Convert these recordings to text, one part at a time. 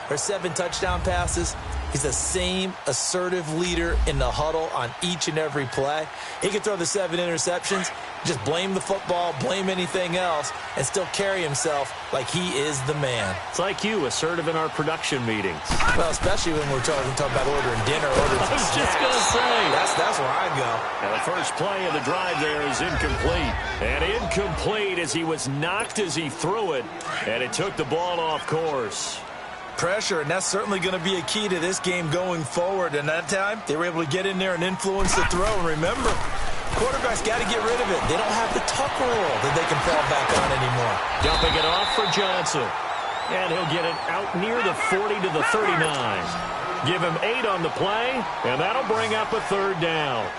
or 7 touchdown passes. He's the same assertive leader in the huddle on each and every play. He can throw the 7 interceptions, just blame the football, blame anything else, and still carry himself like he is the man. It's like you, assertive in our production meetings. Well, especially when we're talking about ordering dinner, ordering I was just going to say. That's where I go. And the first play of the drive there is incomplete. And incomplete as he was knocked as he threw it, and it took the ball off course. Pressure, and that's certainly going to be a key to this game going forward. And that time, they were able to get in there and influence the throw. And remember, quarterbacks got to get rid of it. They don't have the tuck rule that they can fall back on anymore. Dumping it off for Johnson. And he'll get it out near the 40 to the 39. Give him 8 on the play, and that'll bring up a 3rd down.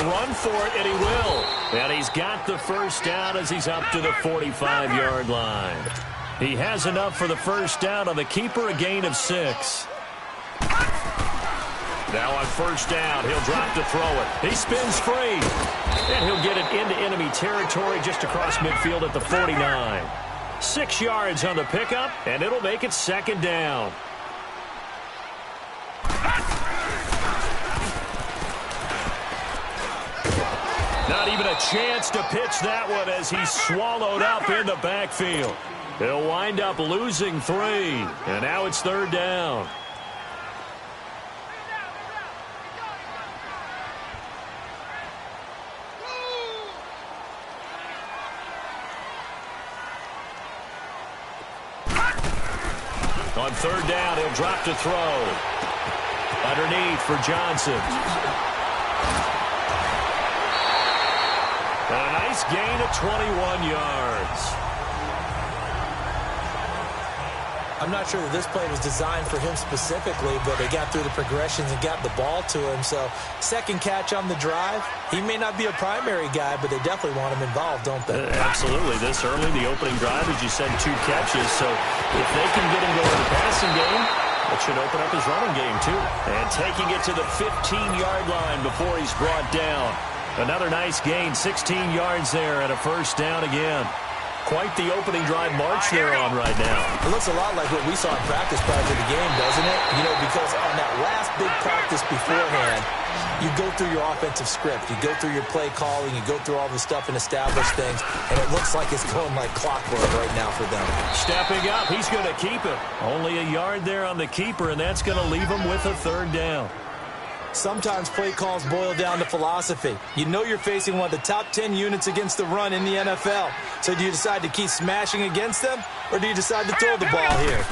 Run for it, and he will. And he's got the first down as he's up to the 45-yard line. He has enough for the first down on the keeper, a gain of 6. Now on first down, he'll drop to throw it. He spins free. And he'll get it into enemy territory just across midfield at the 49. 6 yards on the pickup, and it'll make it 2nd down. Not even a chance to pitch that one as he's swallowed up in the backfield. He'll wind up losing 3, and now it's 3rd down. On 3rd down, he'll drop to throw. Underneath for Johnson. A nice gain of 21 yards. I'm not sure that this play was designed for him specifically, but they got through the progressions and got the ball to him. So, 2nd catch on the drive. He may not be a primary guy, but they definitely want him involved, don't they? Absolutely. This early, the opening drive, as you said, 2 catches. So, if they can get him going in the passing game, it should open up his running game, too. And taking it to the 15-yard line before he's brought down. Another nice gain, 16 yards there, and a first down again. Quite the opening drive march they're on right now. It looks a lot like what we saw in practice prior to the game, doesn't it? You know, because on that last big practice beforehand, you go through your offensive script. You go through your play calling. You go through all the stuff and establish things. And it looks like it's going like clockwork right now for them. Stepping up, he's going to keep it. Only a yard there on the keeper, and that's going to leave him with a 3rd down. Sometimes play calls boil down to philosophy. You know you're facing one of the top 10 units against the run in the NFL. So do you decide to keep smashing against them, or do you decide to throw the ball here?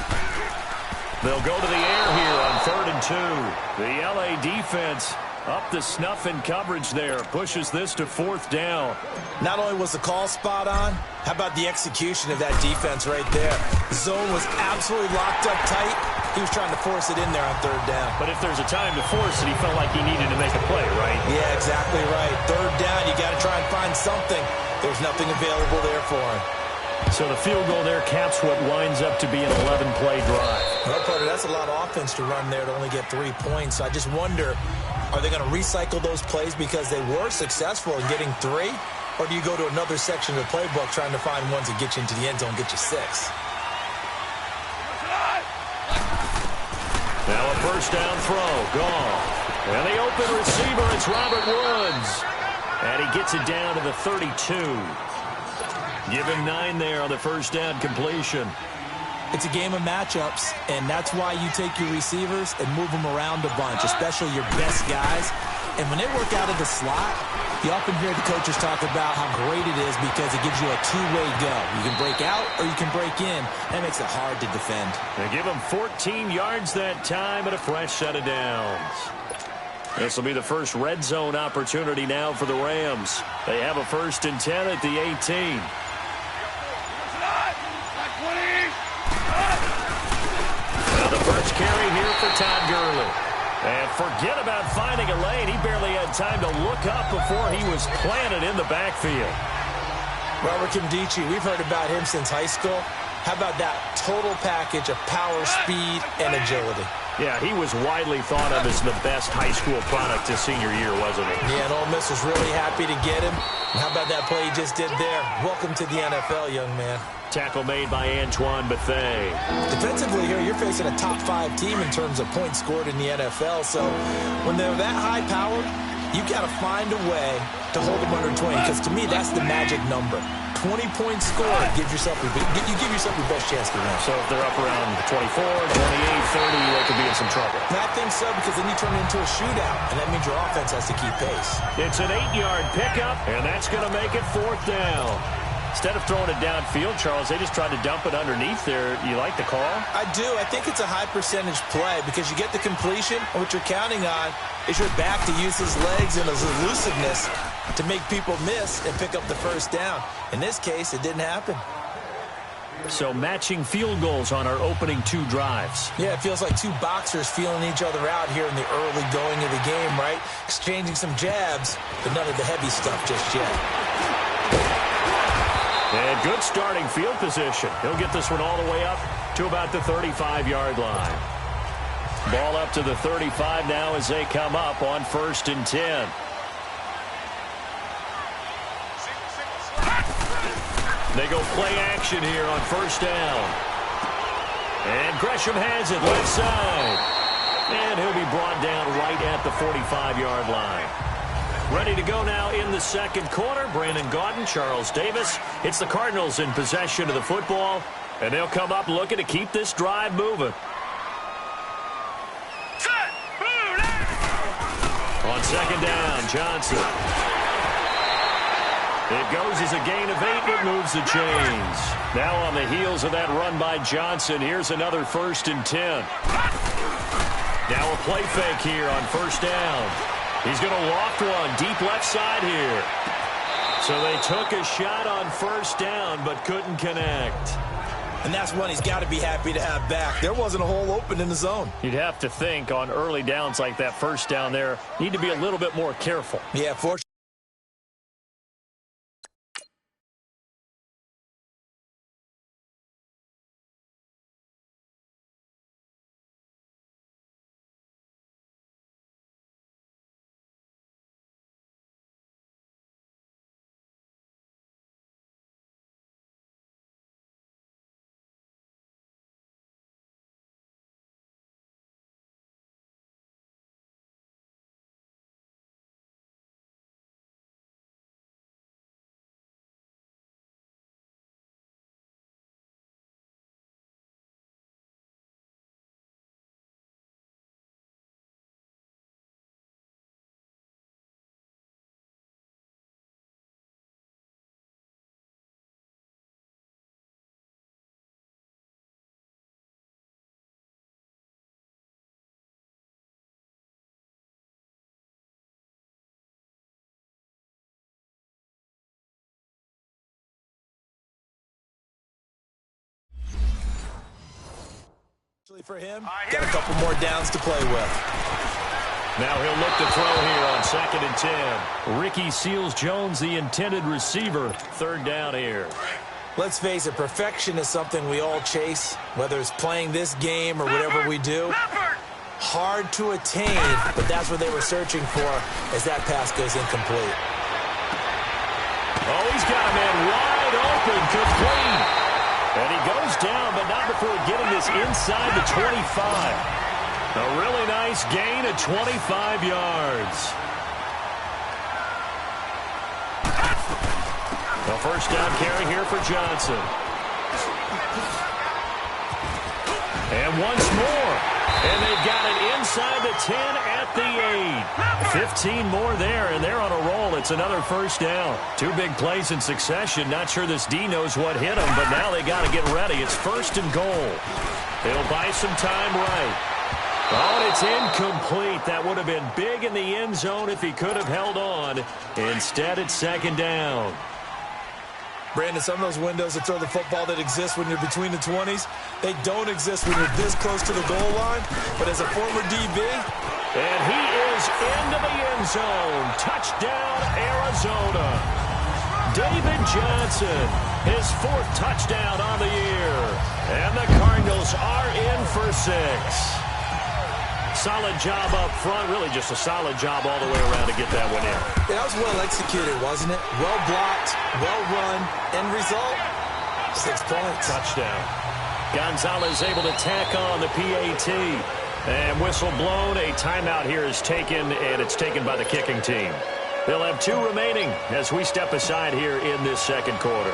They'll go to the air here on 3rd and 2. The L.A. defense up the snuff in coverage there. Pushes this to 4th down. Not only was the call spot on, how about the execution of that defense right there? The zone was absolutely locked up tight. He was trying to force it in there on 3rd down. But if there's a time to force it, he felt like he needed to make a play, right? Yeah, exactly right. 3rd down, you got to try and find something. There's nothing available there for him. So the field goal there caps what winds up to be an 11-play drive. Well, Carter, that's a lot of offense to run there to only get 3 points. So I just wonder, are they going to recycle those plays because they were successful in getting 3? Or do you go to another section of the playbook trying to find ones that get you into the end zone, get you 6? Now a first down throw, gone. And the open receiver, it's Robert Woods. And he gets it down to the 32. Give him 9 there on the first down completion. It's a game of matchups, and that's why you take your receivers and move them around a bunch, especially your best guys. And when they work out of the slot, you often hear the coaches talk about how great it is because it gives you a 2-way go. You can break out or you can break in. That makes it hard to defend. They give him 14 yards that time and a fresh set of downs. This will be the first red zone opportunity now for the Rams. They have a 1st and 10 at the 18. Now the first carry here for Todd Gurley. And forget about finding a lane. He barely had time to look up before he was planted in the backfield. Robert Kimdichie, we've heard about him since high school. How about that total package of power, speed, and agility? Yeah, he was widely thought of as the best high school product his senior year, wasn't he? Yeah, and Ole Miss was really happy to get him. And how about that play he just did there? Welcome to the NFL, young man. Tackle made by Antoine Bethea. Defensively here, you're facing a top-5 team in terms of points scored in the NFL. So when they're that high-powered, you got to find a way to hold them under 20. Because to me, that's the magic number. 20 points scored, you give yourself your best chance to win. So if they're up around 24, 28, 30, they could be in some trouble. And I think so, because then you turn it into a shootout, and that means your offense has to keep pace. It's an 8-yard pickup, and that's going to make it 4th down. Instead of throwing it downfield, Charles, they just tried to dump it underneath there. You like the call? I do. I think it's a high-percentage play because you get the completion, and what you're counting on is your back to use his legs and his elusiveness to make people miss and pick up the first down. In this case, it didn't happen. So matching field goals on our opening 2 drives. Yeah, it feels like 2 boxers feeling each other out here in the early going of the game, right? Exchanging some jabs, but none of the heavy stuff just yet. And good starting field position. He'll get this one all the way up to about the 35-yard line. Ball up to the 35 now as they come up on 1st and 10. They go play action here on 1st down. And Gresham has it left side. And he'll be brought down right at the 45-yard line. Ready to go now in the 2nd quarter. Brandon Gaudin, Charles Davis. It's the Cardinals in possession of the football. And they'll come up looking to keep this drive moving. On 2nd down, Johnson. It goes as a gain of 8, but moves the chains. Now on the heels of that run by Johnson, here's another 1st and 10. Now a play fake here on 1st down. He's going to loft one deep left side here. So they took a shot on 1st down, but couldn't connect. And that's one he's got to be happy to have back. There wasn't a hole open in the zone. You'd have to think on early downs like that 1st down there, need to be a little bit more careful. Yeah, fortunately. For him, got a couple more downs to play with. Now he'll look to throw here on 2nd and 10. Ricky Seals-Jones, the intended receiver. 3rd down here. Let's face it, perfection is something we all chase, whether it's playing this game or whatever we do. Hard to attain, but that's what they were searching for as that pass goes incomplete. Oh, he's got a man wide open, complete. And he goes down, but not before getting this inside the 25. A really nice gain of 25 yards. A 1st down carry here for Johnson. And once more. And they've got it inside the 10 at the 8. 15 more there, and they're on a roll. It's another 1st down. 2 big plays in succession. Not sure this D knows what hit him, but now they got to get ready. It's 1st and goal. It'll buy some time right. Oh, and it's incomplete. That would have been big in the end zone if he could have held on. Instead, it's 2nd down. Brandon, some of those windows that throw the football that exist when you're between the 20s, they don't exist when you're this close to the goal line. But as a former DB... And he is into the end zone. Touchdown, Arizona. David Johnson His 4th touchdown on the year. And the Cardinals are in for 6. Solid job up front. Really just a solid job all the way around to get that one in. Yeah, that was well executed, wasn't it? Well blocked, well run. End result, 6 points. Touchdown. Gonzalez able to tack on the PAT. And whistle blown. A timeout here is taken, and it's taken by the kicking team. They'll have 2 remaining as we step aside here in this second quarter.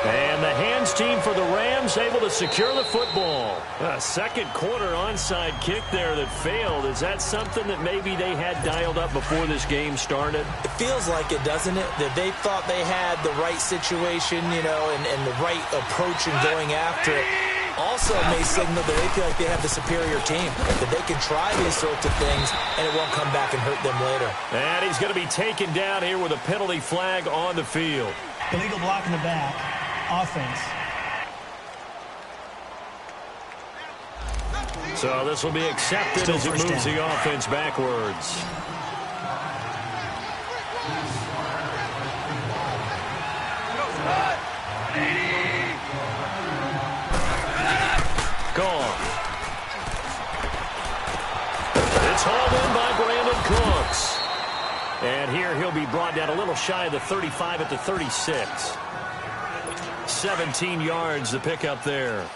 And the hands team for the Rams able to secure the football. A second quarter onside kick there that failed. Is that something that maybe they had dialed up before this game started? It feels like it, doesn't it? That they thought they had the right situation, you know, and the right approach in going after it. Also may signal that they feel like they have the superior team, that they can try these sorts of things, and it won't come back and hurt them later. And he's going to be taken down here with a penalty flag on the field. Illegal block in the back. Offense. So this will be accepted as it moves the offense backwards. Gone. It's hauled in by Brandon Cooks. And here he'll be brought down a little shy of the 35 at the 36. 17 yards to pick up there.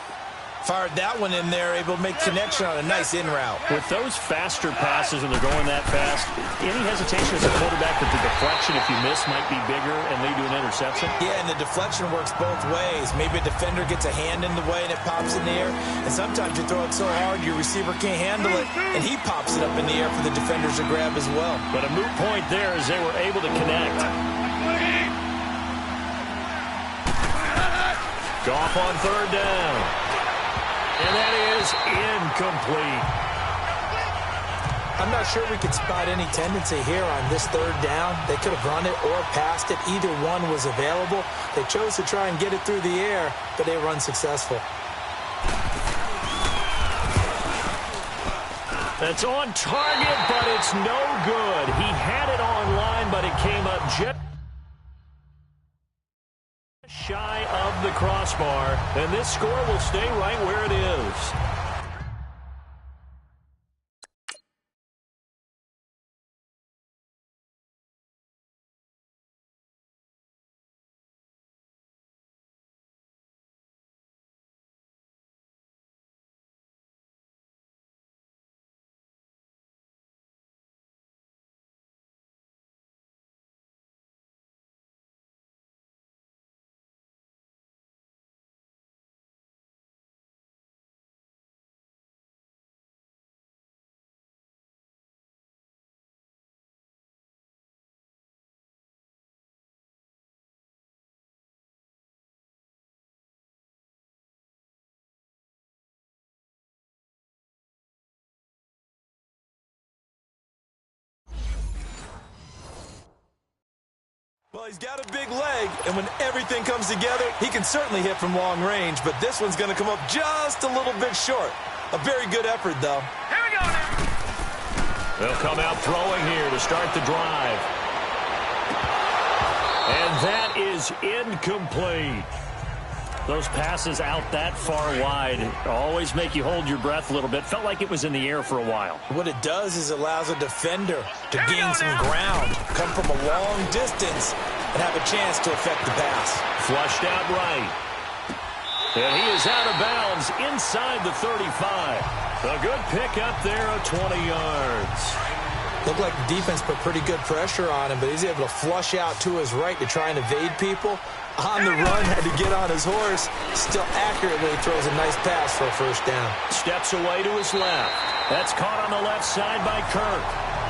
Fired that one in there, able to make connection on a nice in route. With those faster passes and they're going that fast, any hesitation as a quarterback that the deflection, if you miss, might be bigger and lead to an interception? Yeah, and the deflection works both ways. Maybe a defender gets a hand in the way and it pops in the air. And sometimes you throw it so hard your receiver can't handle it, and he pops it up in the air for the defenders to grab as well. But a moot point there as they were able to connect. Goff on 3rd down. And that is incomplete. I'm not sure we could spot any tendency here on this 3rd down. They could have run it or passed it. Either one was available. They chose to try and get it through the air, but they were unsuccessful. That's on target, but it's no good. He had it on line, but it came up just shy of the crossbar, and this score will stay right where it is. Well, he's got a big leg, and when everything comes together, he can certainly hit from long range, but this one's going to come up just a little bit short. A very good effort, though. Here we go now. They'll come out throwing here to start the drive. And that is incomplete. Those passes out that far wide always make you hold your breath a little bit. Felt like it was in the air for a while. What it does is allows a defender to gain some ground, come from a long distance, and have a chance to affect the pass. Flushed out right. And he is out of bounds inside the 35. A good pickup there of 20 yards. Looked like the defense put pretty good pressure on him, but he's able to flush out to his right to try and evade people. On the run, had to get on his horse. Still accurately throws a nice pass for a 1st down. Steps away to his left. That's caught on the left side by Kirk.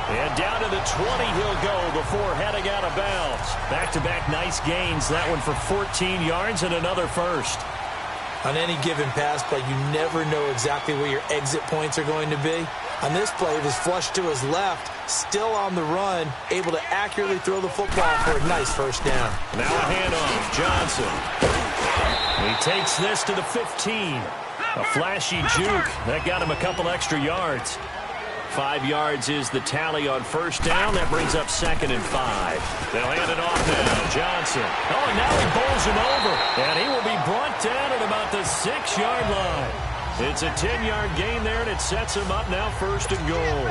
And down to the 20 he'll go before heading out of bounds. Back-to-back nice gains. That one for 14 yards and another 1st. On any given pass play, you never know exactly where your exit points are going to be. On this play, it was flushed to his left, still on the run, able to accurately throw the football for a nice 1st down. Now a handoff, Johnson. He takes this to the 15. A flashy juke. That got him a couple extra yards. 5 yards is the tally on first down. That brings up 2nd and 5. They'll hand it off now. Johnson. Oh, and now he bowls him over. And he will be brought down at about the 6-yard line. It's a 10-yard gain there, and it sets him up now 1st and goal.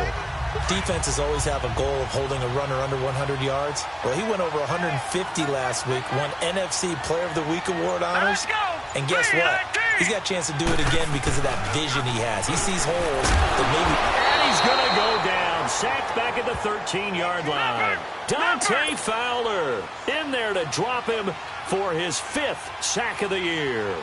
Defenses always have a goal of holding a runner under 100 yards. Well, he went over 150 last week, won NFC Player of the Week award honors. And guess what? He's got a chance to do it again because of that vision he has. He sees holes that maybe... And he's going to go down. Sacked back at the 13-yard line. Dante Fowler in there to drop him for his 5th sack of the year.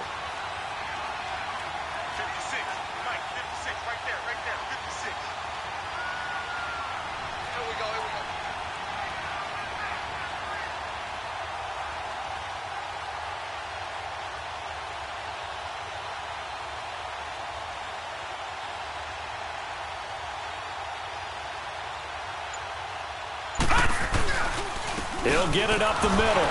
He'll get it up the middle.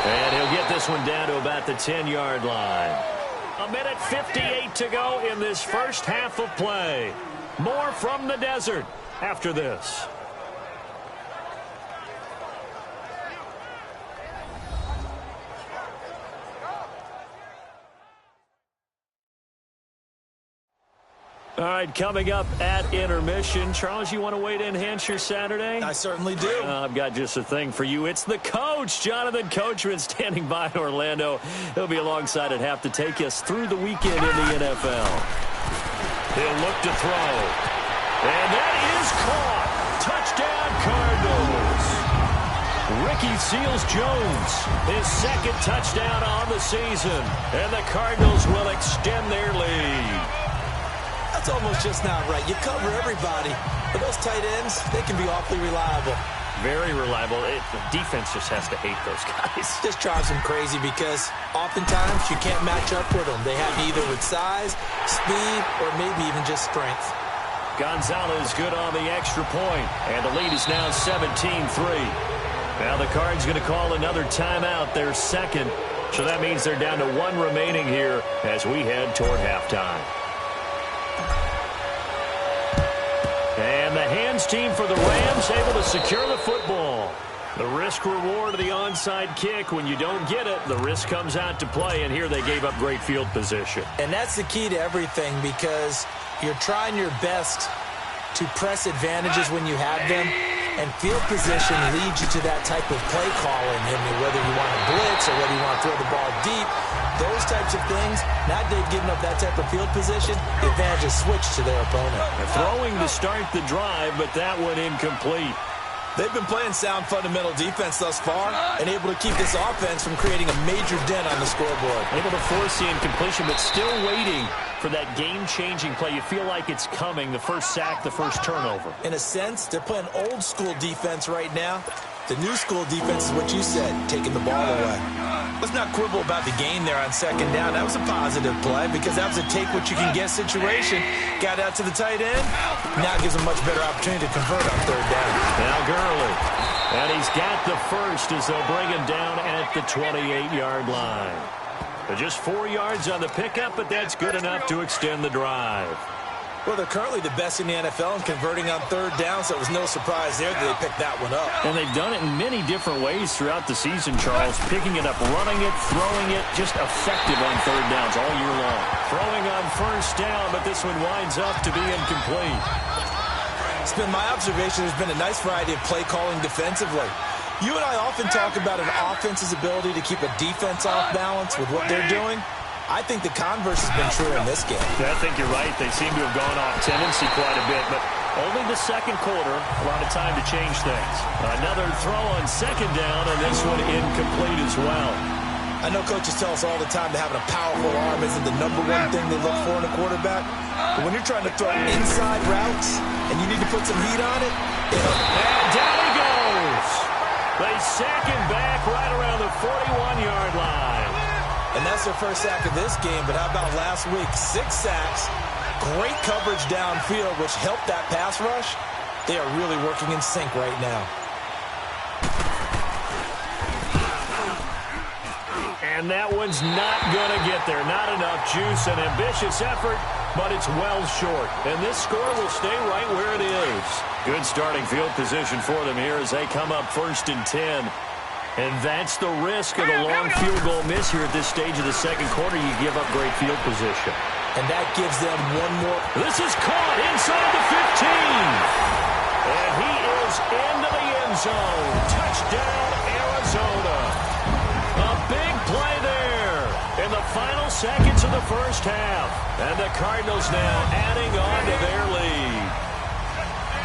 And he'll get this one down to about the 10-yard line. 1:58 to go in this first half of play. More from the desert after this. All right, coming up at intermission. Charles, you want to wait to enhance your Saturday? I certainly do. I've got just a thing for you. It's the coach, Jonathan Coachman, standing by in Orlando. He'll be alongside at half to take us through the weekend in the NFL. He'll look to throw. And that is caught. Touchdown, Cardinals. Ricky Seals-Jones, his 2nd touchdown on the season. And the Cardinals will extend their lead. That's almost just not right. You cover everybody. But those tight ends, they can be awfully reliable. Very reliable. The defense just has to hate those guys. Just drives them crazy because oftentimes you can't match up with them. They have either with size, speed, or maybe even just strength. Gonzalez good on the extra point. And the lead is now 17-3. Now the Cards going to call another timeout, their 2nd. So that means they're down to 1 remaining here as we head toward halftime. And the hands team for the Rams able to secure the football. The risk-reward of the onside kick. When you don't get it, the risk comes out to play, and here they gave up great field position. And that's the key to everything because you're trying your best to press advantages when you have them, and field position leads you to that type of play calling. I mean, whether you want to blitz or whether you want to throw the ball deep, those types of things, now they've given up that type of field position, the advantage is switched to their opponent. Throwing to start the drive, but that one incomplete. They've been playing sound fundamental defense thus far and able to keep this offense from creating a major dent on the scoreboard. Able to force the incompletion, but still waiting for that game-changing play. You feel like it's coming, the first sack, the first turnover. In a sense, they're playing old-school defense right now. The new school defense is what you said, taking the ball away. Let's not quibble about the gain there on 2nd down. That was a positive play because that was a take-what-you-can-get situation. Got out to the tight end. Now gives a much better opportunity to convert on 3rd down. Now Gurley. And he's got the first as they'll bring him down at the 28-yard line. But just 4 yards on the pickup, but that's good enough to extend the drive. Well, they're currently the best in the NFL in converting on 3rd down, so it was no surprise there that they picked that one up. And they've done it in many different ways throughout the season, Charles. Picking it up, running it, throwing it, just effective on 3rd downs all year long. Throwing on 1st down, but this one winds up to be incomplete. It's been my observation there's been a nice variety of play calling defensively. You and I often talk about an offense's ability to keep a defense off balance with what they're doing. I think the converse has been true in this game. Yeah, I think you're right. They seem to have gone off tendency quite a bit, but only the 2nd quarter, a lot of time to change things. Another throw on 2nd down, and this one incomplete as well. I know coaches tell us all the time that having a powerful arm isn't the #1 thing they look for in a quarterback. But when you're trying to throw inside routes and you need to put some heat on it, and down he goes. They sack him back right around the 41-yard line. And that's their first sack of this game, but how about last week? 6 sacks, great coverage downfield, which helped that pass rush. They are really working in sync right now. And that one's not going to get there. Not enough juice. An ambitious effort, but it's well short. And this score will stay right where it is. Good starting field position for them here as they come up 1st and 10. And that's the risk of the long field goal miss here at this stage of the second quarter. You give up great field position. And that gives them one more. This is caught inside the 15. And he is into the end zone. Touchdown, Arizona. A big play there in the final seconds of the first half. And the Cardinals now adding on to their lead.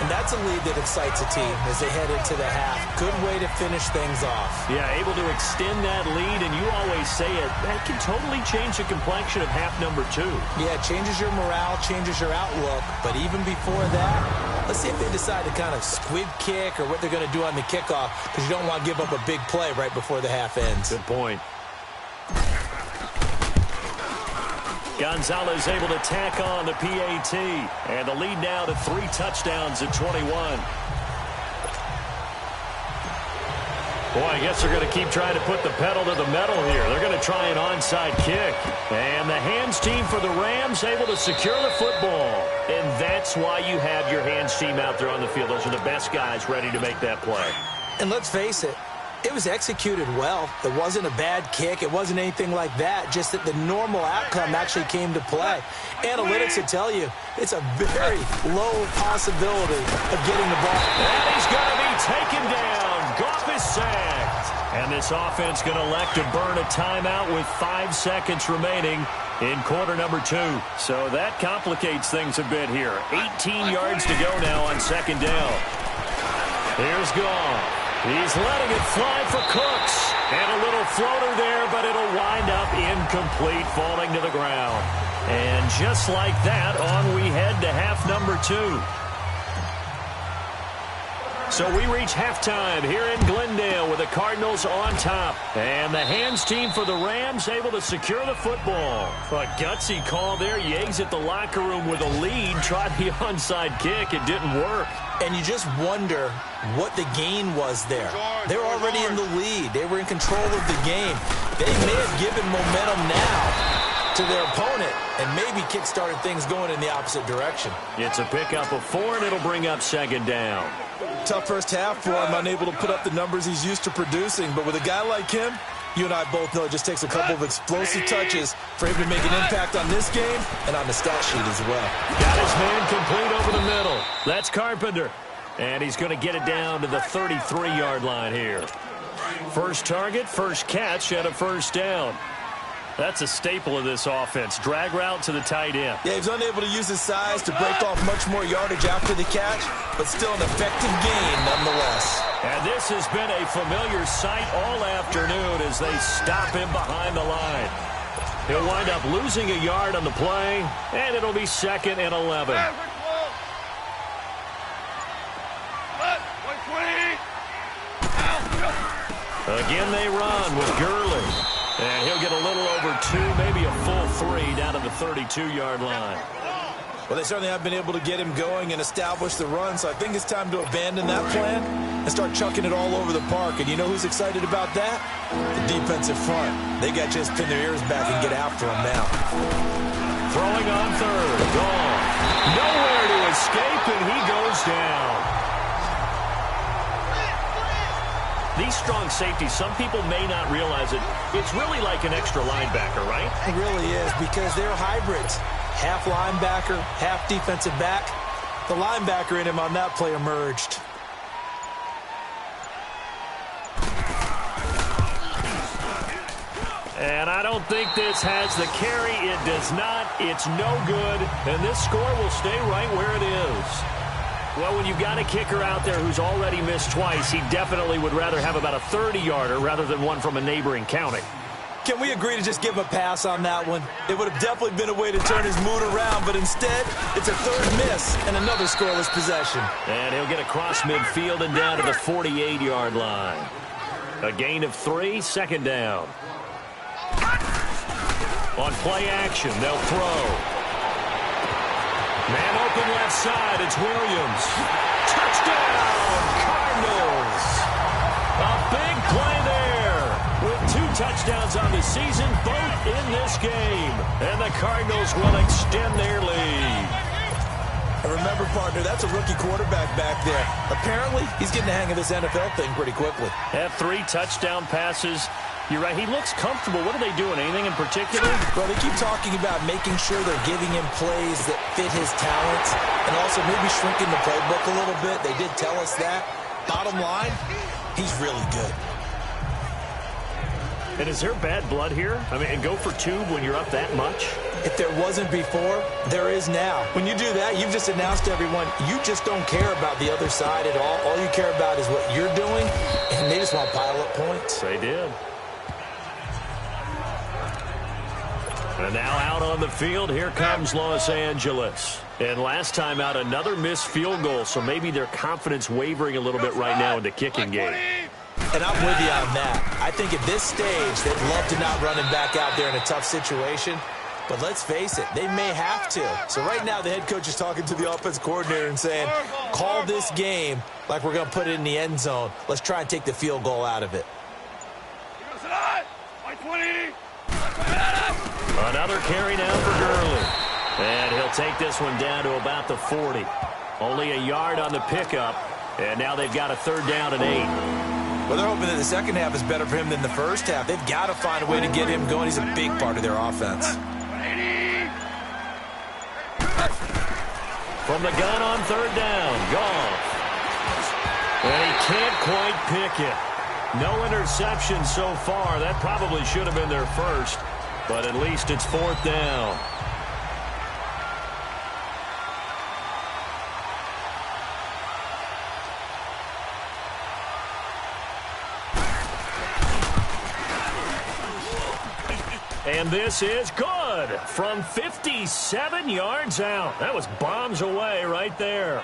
And that's a lead that excites a team as they head into the half. Good way to finish things off. Yeah, able to extend that lead, and you always say it, that can totally change the complexion of half number 2. Yeah, it changes your morale, changes your outlook. But even before that, let's see if they decide to kind of squib kick or what they're going to do on the kickoff, because you don't want to give up a big play right before the half ends. Good point. Gonzalez able to tack on the PAT. And the lead now to 3 touchdowns at 21. Boy, I guess they're going to keep trying to put the pedal to the metal here. They're going to try an onside kick. And the hands team for the Rams able to secure the football. And that's why you have your hands team out there on the field. Those are the best guys ready to make that play. And let's face it, it was executed well. It wasn't a bad kick. It wasn't anything like that. Just that the normal outcome actually came to play. Analytics will tell you it's a very low possibility of getting the ball. And he's going to be taken down. Goff is sacked. And this offense going to elect to burn a timeout with 5 seconds remaining in quarter number 2. So that complicates things a bit here. 18 yards to go now on 2nd down. Here's Goff. He's letting it fly for Cooks. And a little floater there, but it'll wind up incomplete, falling to the ground. And just like that, on we head to half number 2. So we reach halftime here in Glendale with the Cardinals on top. And the hands team for the Rams able to secure the football. A gutsy call there. You exit the locker room with a lead. Tried the onside kick. It didn't work. And you just wonder what the gain was there. They're already in the lead. They were in control of the game. They may have given momentum now to their opponent and maybe kick-started things going in the opposite direction. It's a pickup of 4, and it'll bring up 2nd down. Tough first half for him, unable to put up the numbers he's used to producing. But with a guy like him, you and I both know it just takes a couple of explosive touches for him to make an impact on this game and on the stat sheet as well. Got his man complete over the middle. That's Carpenter. And he's going to get it down to the 33-yard line here. First target, first catch, and a 1st down. That's a staple of this offense. Drag route to the tight end. Yeah, he's unable to use his size to break off much more yardage after the catch, but still an effective gain nonetheless. And this has been a familiar sight all afternoon as they stop him behind the line. He'll wind up losing a yard on the play, and it'll be 2nd and 11. Again, they run with Gurley. And he'll get a little over 2, maybe a full 3 down to the 32-yard line. Well, they certainly have been able to get him going and establish the run, so I think it's time to abandon that plan and start chucking it all over the park. And you know who's excited about that? The defensive front. They got just pin their ears back and get after him now. Throwing on 3rd. Gone. Nowhere to escape, and he goes down. These strong safeties, some people may not realize it. It's really like an extra linebacker, right? It really is, because they're hybrids. Half linebacker, half defensive back. The linebacker in him on that play emerged. And I don't think this has the carry. It does not. It's no good. And this score will stay right where it is. Well, when you've got a kicker out there who's already missed twice, he definitely would rather have about a 30-yarder rather than one from a neighboring county. Can we agree to just give him a pass on that one? It would have definitely been a way to turn his mood around, but instead, it's a 3rd miss and another scoreless possession. And he'll get across midfield and down to the 48-yard line. A gain of 3, 2nd down. On play action, they'll throw. Man open left side, it's Williams. Touchdown, Cardinals. A big play there with 2 touchdowns touchdowns on the season, both in this game. And the Cardinals will extend their lead. And remember, partner, that's a rookie quarterback back there. Apparently, he's getting the hang of this NFL thing pretty quickly. Had 3 touchdown passes. You're right, he looks comfortable. What are they doing? Anything in particular? Well, they keep talking about making sure they're giving him plays that fit his talents and also maybe shrinking the playbook a little bit. They did tell us that. Bottom line, he's really good. And is there bad blood here? I mean, and go for 2 when you're up that much? If there wasn't before, there is now. When you do that, you've just announced to everyone, you just don't care about the other side at all. All you care about is what you're doing, and they just want to pile up points. They did. And now out on the field, here comes Los Angeles. And last time out, another missed field goal, so maybe their confidence wavering a little bit right now in the kicking game. And I'm with you on that. I think at this stage, they'd love to not run him back out there in a tough situation. But let's face it, they may have to. So right now, the head coach is talking to the offense coordinator and saying, call this game like we're going to put it in the end zone. Let's try and take the field goal out of it. Another carry now for Gurley. And he'll take this one down to about the 40. Only a yard on the pickup. And now they've got a 3rd down and 8. Well, they're hoping that the second half is better for him than the first half. They've got to find a way to get him going. He's a big part of their offense. From the gun on 3rd down, Goff. And he can't quite pick it. No interception so far. That probably should have been their first. But at least it's 4th down. And this is good from 57 yards out. That was bombs away right there.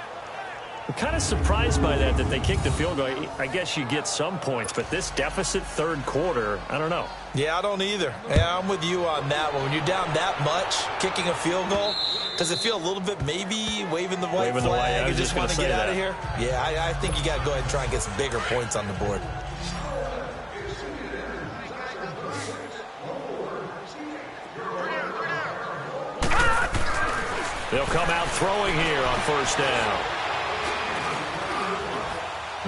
I'm kind of surprised by that they kicked the field goal. I guess you get some points, but this deficit 3rd quarter, I don't know. Yeah, I don't either. Yeah, I'm with you on that one. When you're down that much, kicking a field goal, does it feel a little bit maybe waving the white flag and just want to get out of here? Yeah, I think you got to go ahead and try and get some bigger points on the board. They'll come out throwing here on 1st down.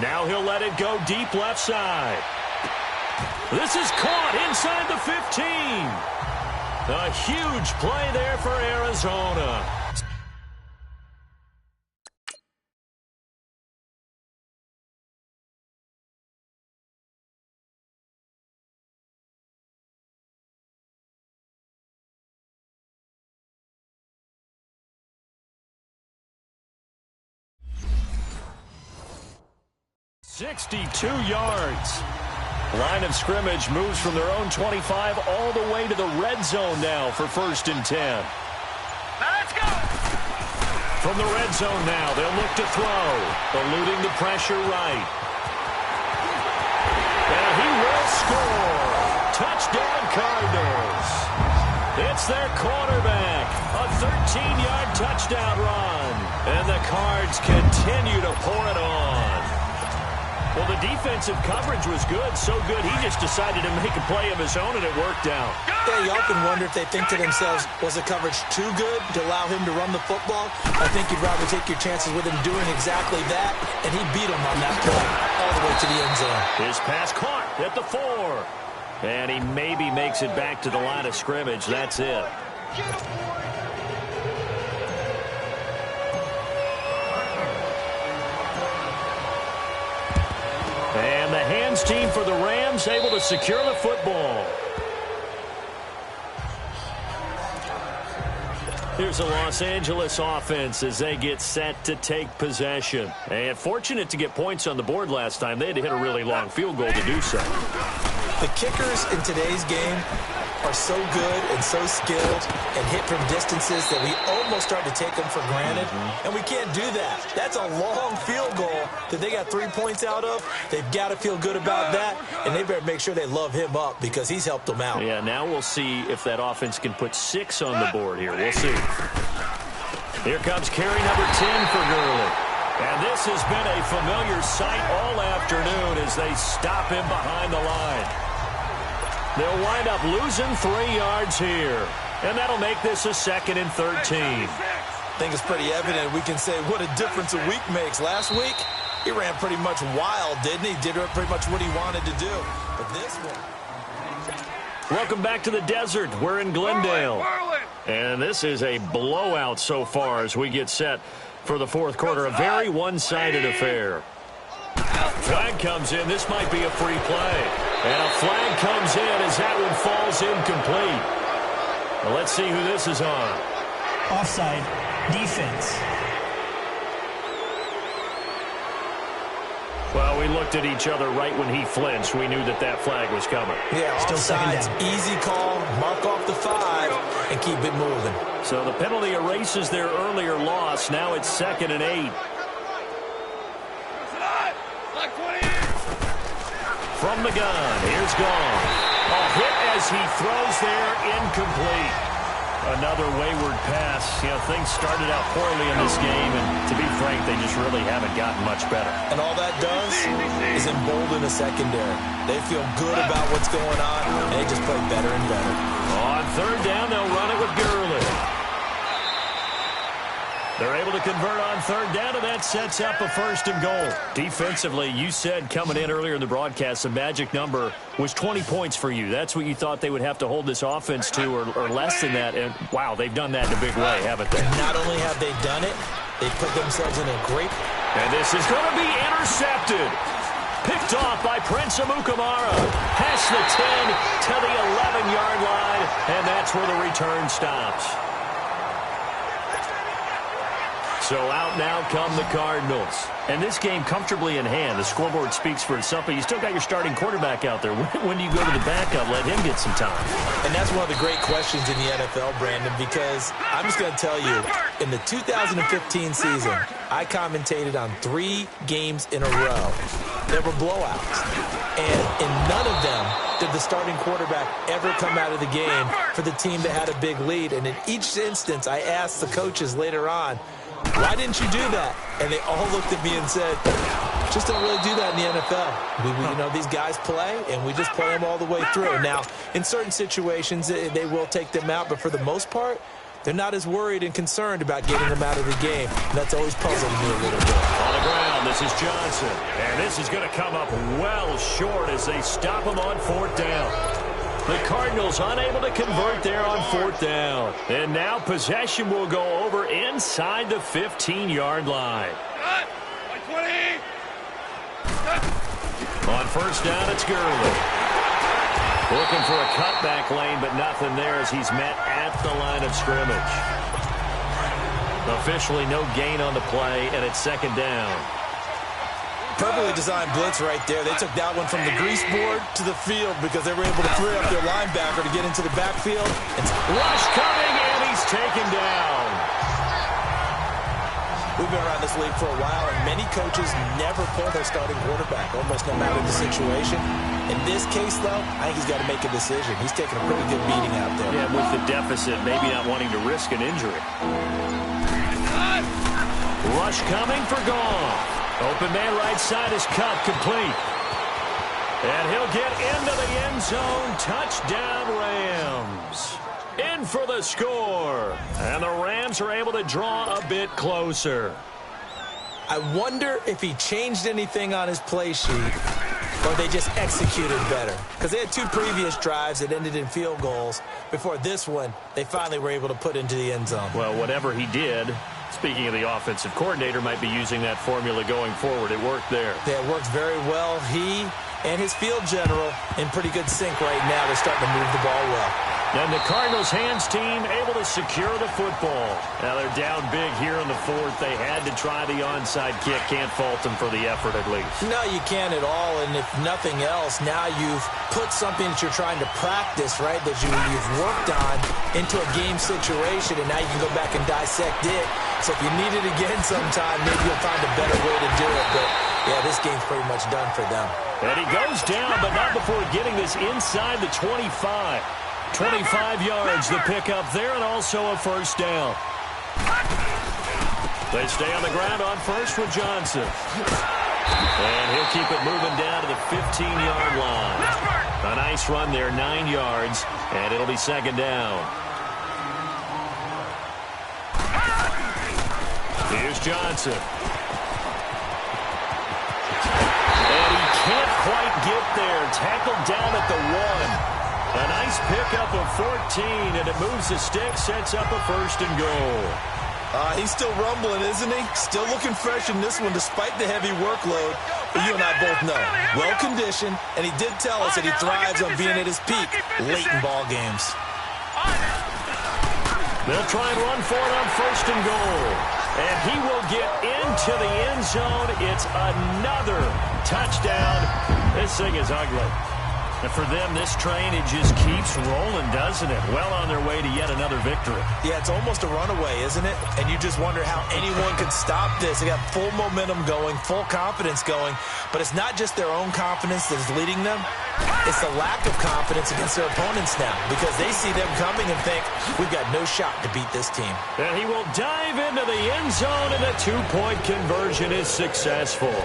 Now he'll let it go deep left side. This is caught inside the 15. A huge play there for Arizona. .62 yards. Line of scrimmage moves from their own 25 all the way to the red zone now for 1st and 10. Now let's go. From the red zone now, they'll look to throw, eluding the pressure right. And he will score. Touchdown, Cardinals. It's their quarterback. A 13-yard touchdown run. And the Cards continue to pour it on. Well, the defensive coverage was good, so good he just decided to make a play of his own, and it worked out. Yeah, you often wonder if they think to themselves, was the coverage too good to allow him to run the football? I think you'd rather take your chances with him doing exactly that, and he beat him on that play all the way to the end zone. His pass caught at the 4. And he maybe makes it back to the line of scrimmage. That's it. And the hands team for the Rams able to secure the football. Here's the Los Angeles offense as they get set to take possession. And fortunate to get points on the board last time. They had to hit a really long field goal to do so. The kickers in today's game are so good and so skilled and hit from distances that we almost start to take them for granted. And we can't do that. That's a long field goal that they got 3 points out of. They've got to feel good about that, and they better make sure they love him up because he's helped them out. Yeah, now we'll see if that offense can put 6 on the board here. We'll see. Here comes carry number 10 for Gurley. And this has been a familiar sight all afternoon as they stop him behind the line. They'll wind up losing 3 yards here. And that'll make this a 2nd and 13. I think it's pretty evident. We can say what a difference a week makes. Last week, he ran pretty much wild, didn't he? Did pretty much what he wanted to do. But this one... Welcome back to the desert. We're in Glendale. And this is a blowout so far as we get set for the fourth quarter. A very one-sided affair. Flag comes in. This might be a free play. And a flag comes in as that one falls incomplete. Well, let's see who this is on. Offside. Defense. Well, we looked at each other right when he flinched. We knew that that flag was coming. Yeah, still second offsides, down. easy call, mark off the 5, and keep it moving. So the penalty erases their earlier loss. Now it's 2nd and 8. From the gun, here's Gone. A hit as he throws there, incomplete. Another wayward pass. You know, things started out poorly in this game, and to be frank, they just really haven't gotten much better. And all that does is embolden the secondary. They feel good about what's going on, and they just play better and better. On 3rd down, they'll run it with Gurley. They're able to convert on 3rd down, and that sets up a 1st and goal. Defensively, you said coming in earlier in the broadcast, the magic number was 20 points for you. That's what you thought they would have to hold this offense to, or less than that. And, wow, they've done that in a big way, haven't they? Not only have they done it, they put themselves in a great... And this is going to be intercepted. Picked off by Prince Amukamara. Past the 10 to the 11-yard line, and that's where the return stops. So out now come the Cardinals. And this game comfortably in hand. The scoreboard speaks for itself, but you still got your starting quarterback out there. When do you go to the backup? Let him get some time. And that's one of the great questions in the NFL, Brandon, because I'm just going to tell you, in the 2015 season, I commentated on 3 games in a row. There were blowouts. And in none of them did the starting quarterback ever come out of the game for the team that had a big lead. And in each instance, I asked the coaches later on, why didn't you do that? And they all looked at me and said, just don't really do that in the NFL. You know, these guys play, and we just play them all the way through. Now, in certain situations, they will take them out, but for the most part, they're not as worried and concerned about getting them out of the game. And that's always puzzled me a little bit. On the ground, this is Johnson. And this is going to come up well short as they stop him on 4th down. The Cardinals unable to convert there on 4th down. And now possession will go over inside the 15-yard line. On 1st down, it's Gurley. Looking for a cutback lane, but nothing there as he's met at the line of scrimmage. Officially no gain on the play, and it's 2nd down. Perfectly designed blitz right there. They took that one from the grease board to the field because they were able to free up their linebacker to get into the backfield. Rush coming, and he's taken down. We've been around this league for a while, and many coaches never pull their starting quarterback, almost no matter the situation. In this case, though, I think he's got to make a decision. He's taking a pretty good beating out there. Yeah, with the deficit, maybe not wanting to risk an injury. Rush coming for Goff. Open man right side is cut, complete. And he'll get into the end zone. Touchdown, Rams. In for the score. And the Rams are able to draw a bit closer. I wonder if he changed anything on his play sheet or they just executed better. Because they had 2 previous drives that ended in field goals. Before this one, they finally were able to put into the end zone. Well, whatever he did, speaking of the offensive coordinator, might be using that formula going forward. It worked there. Yeah, it worked very well. He and his field general in pretty good sync right now. They're starting to move the ball well. And the Cardinals hands team able to secure the football. Now they're down big here in the 4th. They had to try the onside kick. Can't fault them for the effort at least. No, you can't at all. And if nothing else, now you've put something that you're trying to practice, right, that you've worked on into a game situation, and now you can go back and dissect it. So if you need it again sometime, maybe you'll find a better way to do it. But, yeah, this game's pretty much done for them. And he goes down, but not before getting this inside the 25. 25 yards, the pickup there, and also a 1st down. They stay on the ground on 1st with Johnson. And he'll keep it moving down to the 15-yard line. An nice run there, 9 yards, and it'll be second down. Here's Johnson. And he can't quite get there. Tackled down at the 1. A nice pickup of 14, and it moves the stick, sets up a first and goal. He's still rumbling, isn't he? Still looking fresh in this one despite the heavy workload. But you and I both know, well-conditioned, and he did tell us that he thrives on being at his peak late in ball games. They'll try and run for it on first and goal. And he will get into the end zone. It's another touchdown. This thing is ugly. And for them, this train, it just keeps rolling, doesn't it? Well on their way to yet another victory. Yeah, it's almost a runaway, isn't it? And you just wonder how anyone could stop this. They got full momentum going, full confidence going. But it's not just their own confidence that is leading them. It's the lack of confidence against their opponents now because they see them coming and think, we've got no shot to beat this team. And he will dive into the end zone, and the two-point conversion is successful.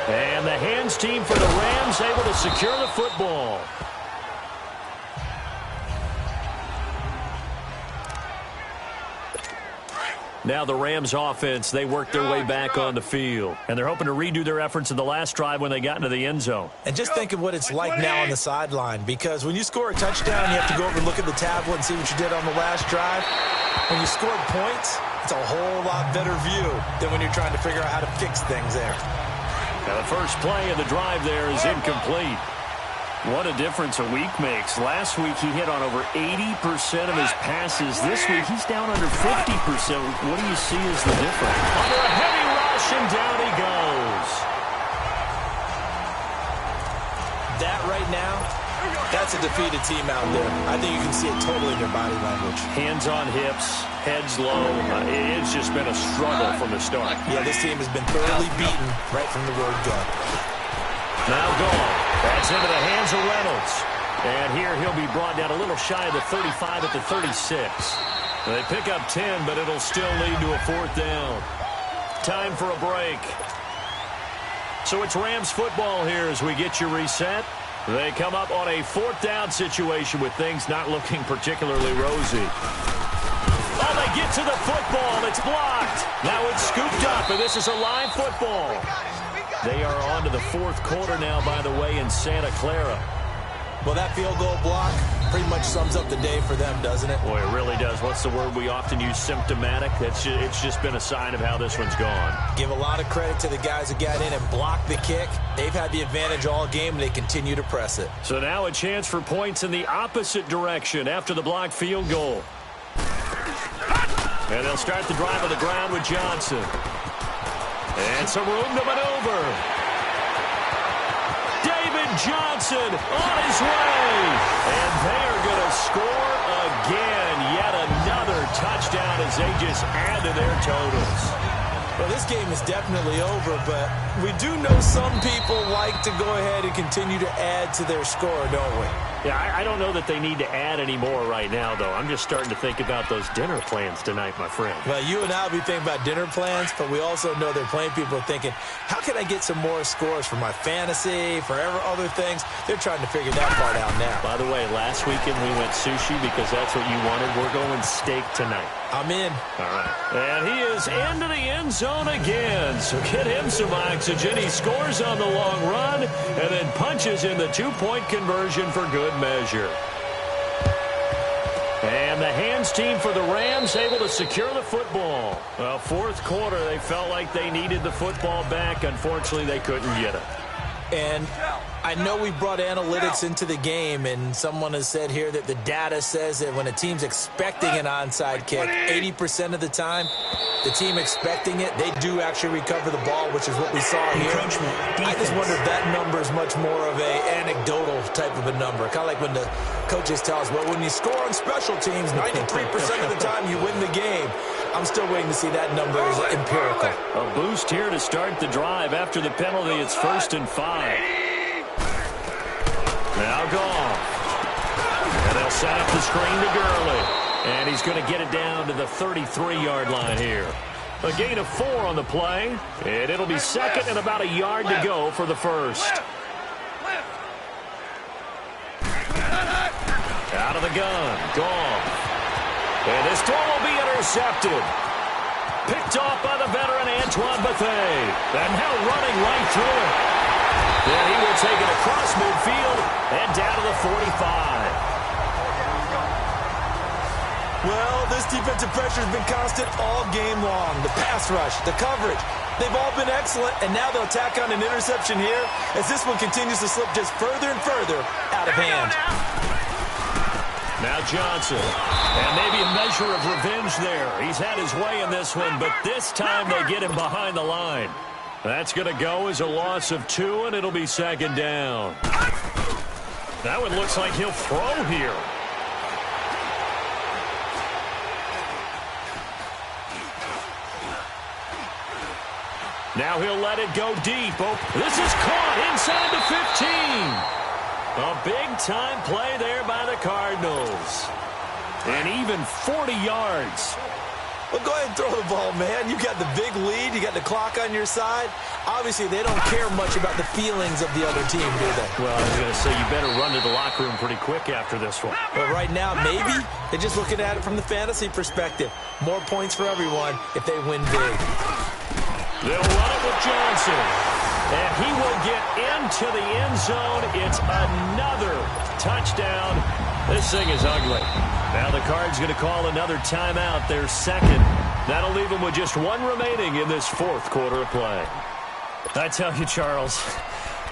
And the hands team for the Rams able to secure the football. Now the Rams offense, they work their way back on the field. And they're hoping to redo their efforts in the last drive when they got into the end zone. And just think of what it's like now on the sideline. Because when you score a touchdown, you have to go over and look at the tablet and see what you did on the last drive. When you score points, it's a whole lot better view than when you're trying to figure out how to fix things there. Now the first play of the drive there is incomplete. What a difference a week makes. Last week he hit on over 80% of his passes. This week he's down under 50%. What do you see as the difference? Under a heavy rush, and down he goes. That right now, that's a defeated team out there. I think you can see it totally in their body language. Hands on hips, heads low. It's just been a struggle from the start. Yeah, this team has been thoroughly beaten right from the word go. Now gone. That's into the hands of Reynolds. And here he'll be brought down a little shy of the 35 at the 36. They pick up 10, but it'll still lead to a fourth down. Time for a break. So it's Rams football here as we get you reset. They come up on a fourth down situation with things not looking particularly rosy. Oh, they get to the football. It's blocked. Now it's scooped up, and this is a live football. They are on to the fourth quarter now, by the way, in Santa Clara. Well, that field goal block pretty much sums up the day for them, doesn't it? Boy, it really does. What's the word we often use? Symptomatic. It's just been a sign of how this one's gone. Give a lot of credit to the guys that got in and blocked the kick. They've had the advantage all game, and they continue to press it. So now a chance for points in the opposite direction after the blocked field goal. And they'll start the drive on the ground with Johnson. And some room to maneuver. David Johnson on his way. And they are going to score again. Yet another touchdown as they just add to their totals. Well, this game is definitely over, but we do know some people like to go ahead and continue to add to their score, don't we? Yeah, I don't know that they need to add any more right now, though. I'm just starting to think about those dinner plans tonight, my friend. Well, you and I will be thinking about dinner plans, but we also know there are plenty of people thinking, how can I get some more scores for my fantasy, for other things? They're trying to figure that part out now. By the way, last weekend we went sushi because that's what you wanted. We're going steak tonight. I'm in. All right. And he is into the end zone again. So get him some oxygen. He scores on the long run and then punches in the two-point conversion for good measure. And the hands team for the Rams able to secure the football. Well, fourth quarter, they felt like they needed the football back. Unfortunately, they couldn't get it. And I know we brought analytics into the game, and someone has said here that the data says that when a team's expecting an onside kick, 80% of the time, the team expecting it, they do actually recover the ball, which is what we saw here. I just wonder if that number is much more of a anecdotal type of a number. Kind of like when the coaches tell us, well, when you score on special teams, 93% of the time you win the game. I'm still waiting to see that number is empirical. A boost here to start the drive. After the penalty, it's 1st and 5. Now gone. And they'll set up the screen to Gurley. And he's going to get it down to the 33-yard line here. A gain of 4 on the play, and it'll be second and about a yard to go for the first. Out of the gun, gone. And this throw will be intercepted. Picked off by the veteran Antoine Bethea. And now running right through it. And he will take it across midfield and down to the 45. Well, this defensive pressure has been constant all game long. The pass rush, the coverage, they've all been excellent, and now they'll tack on an interception here as this one continues to slip just further and further out of hand. Now Johnson, and maybe a measure of revenge there. He's had his way in this one, but this time they get him behind the line. That's going to go as a loss of 2, and it'll be second down. That one looks like he'll throw here. Now he'll let it go deep. Oh, this is caught inside the 15. A big-time play there by the Cardinals. And even 40 yards. Well, go ahead and throw the ball, man. You got the big lead. You got the clock on your side. Obviously, they don't care much about the feelings of the other team, do they? Well, I was going to say, you better run to the locker room pretty quick after this one. But right now, maybe they're just looking at it from the fantasy perspective. More points for everyone if they win big. They'll run it with Johnson. And he will get into the end zone. It's another touchdown. This thing is ugly. Now the Cards going to call another timeout, their second. That'll leave them with just 1 remaining in this 4th quarter of play. I tell you, Charles,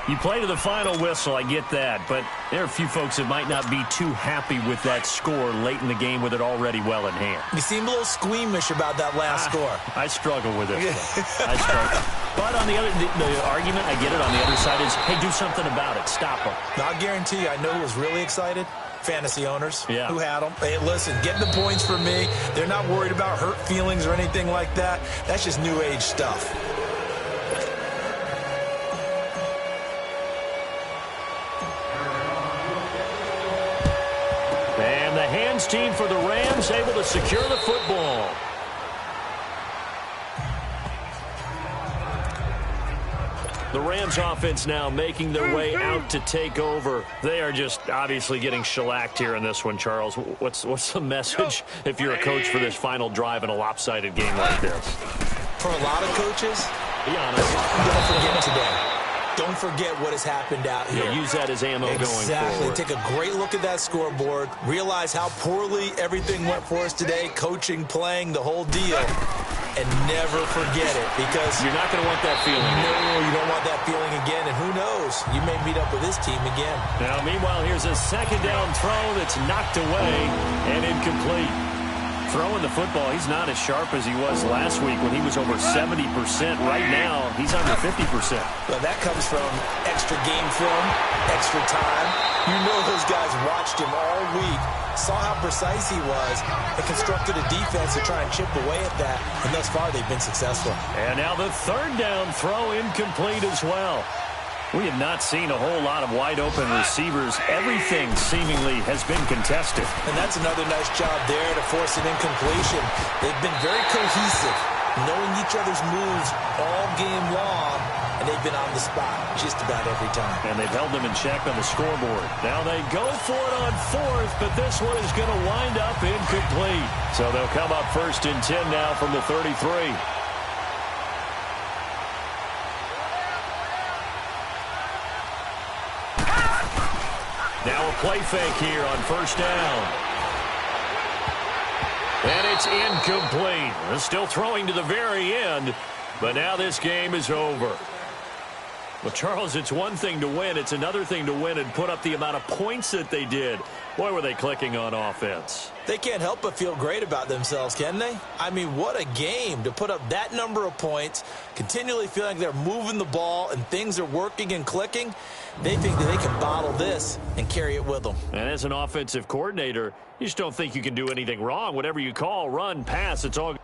you play to the final whistle, I get that, but there are a few folks that might not be too happy with that score late in the game with it already well in hand. You seem a little squeamish about that last score. I struggle with it. I struggle. But on the other, the argument, I get it, on the other side is, hey, do something about it. Stop them. Now, I guarantee you, I know who was really excited. Fantasy owners who had them. Hey, listen, get the points for me. They're not worried about hurt feelings or anything like that. That's just new age stuff. And the hands team for the Rams able to secure the football. The Rams offense now making their way out to take over. They are just obviously getting shellacked here in this one, Charles. What's the message if you're a coach for this final drive in a lopsided game like this? For a lot of coaches, be honest, don't forget today. Don't forget what has happened out here. Yeah, use that as ammo going forward. Exactly. Take a great look at that scoreboard. Realize how poorly everything went for us today. Coaching, playing, the whole deal. And never forget it, because you're not going to want that feeling. No, you don't want that feeling again. And who knows? You may meet up with this team again. Now, meanwhile, here's a second down throw that's knocked away and incomplete. Throwing the football, he's not as sharp as he was last week when he was over 70%. Right now, he's under 50%. Well, that comes from extra game film, extra time. You know those guys watched him all week, saw how precise he was, and constructed a defense to try and chip away at that. And thus far, they've been successful. And now the third down throw incomplete as well. We have not seen a whole lot of wide-open receivers. Everything seemingly has been contested. And that's another nice job there to force an incompletion. They've been very cohesive, knowing each other's moves all game long, and they've been on the spot just about every time. And they've held them in check on the scoreboard. Now they go for it on 4th, but this one is going to wind up incomplete. So they'll come up 1st and 10 now from the 33. Now a play fake here on 1st down. And it's incomplete. They're still throwing to the very end, but now this game is over. Well, Charles, it's one thing to win. It's another thing to win and put up the amount of points that they did. Boy, were they clicking on offense. They can't help but feel great about themselves, can they? I mean, what a game to put up that number of points, continually feeling they're moving the ball and things are working and clicking. They think that they can bottle this and carry it with them. And as an offensive coordinator, you just don't think you can do anything wrong. Whatever you call, run, pass, it's all